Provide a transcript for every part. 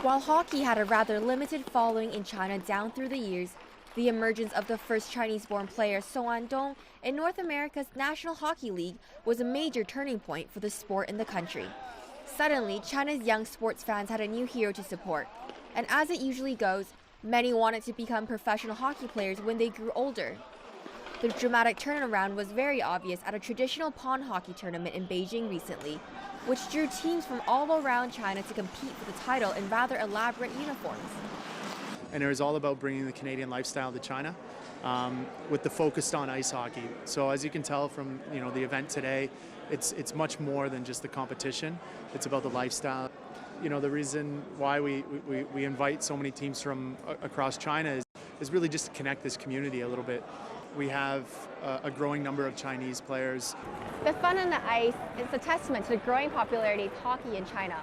While hockey had a rather limited following in China down through the years, the emergence of the first Chinese-born player Shao in North America's National Hockey League was a major turning point for the sport in the country. Suddenly, China's young sports fans had a new hero to support. And as it usually goes, many wanted to become professional hockey players when they grew older. The dramatic turnaround was very obvious at a traditional pond hockey tournament in Beijing recently, which drew teams from all around China to compete for the title in rather elaborate uniforms. And it was all about bringing the Canadian lifestyle to China, with the focus on ice hockey. So as you can tell from the event today, it's much more than just the competition. It's about the lifestyle. The reason why we invite so many teams from across China is really just to connect this community a little bit. We have a growing number of Chinese players. The fun on the ice is a testament to the growing popularity of hockey in China.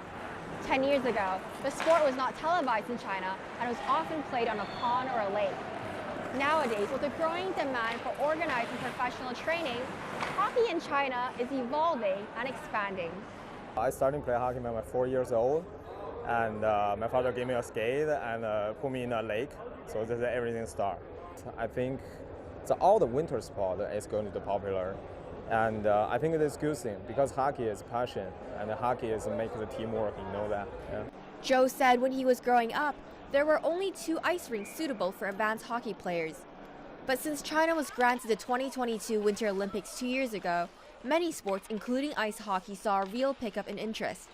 10 years ago, the sport was not televised in China and was often played on a pond or a lake. Nowadays, with the growing demand for organized and professional training, hockey in China is evolving and expanding. I started playing hockey when I was 4 years old, and my father gave me a skate and put me in a lake, so this is everything started. I think all the winter sport is going to be popular, and I think it is a good thing because hockey is passion, and hockey is making the teamwork, that. Yeah. Joe said when he was growing up, there were only 2 ice rinks suitable for advanced hockey players. But since China was granted the 2022 Winter Olympics 2 years ago, many sports, including ice hockey, saw a real pickup in interest.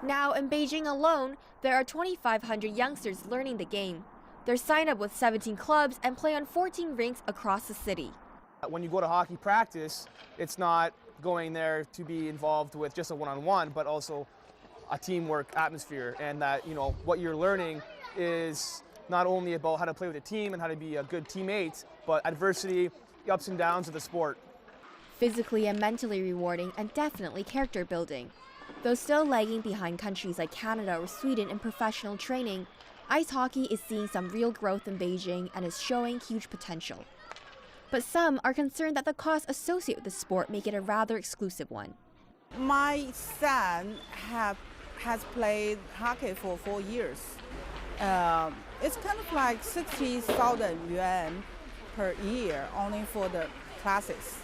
Now, in Beijing alone, there are 2,500 youngsters learning the game. They're signed up with 17 clubs and play on 14 rinks across the city. When you go to hockey practice, it's not going there to be involved with just a one-on-one, but also a teamwork atmosphere. And that, what you're learning is not only about how to play with a team and how to be a good teammate, but adversity, the ups and downs of the sport. Physically and mentally rewarding and definitely character building. Though still lagging behind countries like Canada or Sweden in professional training, ice hockey is seeing some real growth in Beijing and is showing huge potential. But some are concerned that the costs associated with the sport make it a rather exclusive one. My son has played hockey for 4 years. It's kind of like 60,000 yuan per year only for the classes.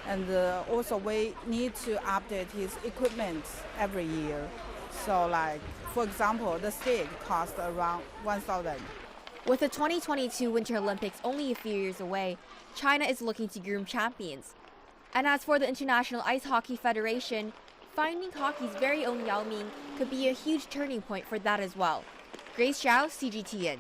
And also we need to update his equipment every year. So for example, the stick costs around 1,000. With the 2022 Winter Olympics only a few years away, China is looking to groom champions. And as for the International Ice Hockey Federation, finding hockey's very own Yao Ming could be a huge turning point for that as well. Shao, CGTN.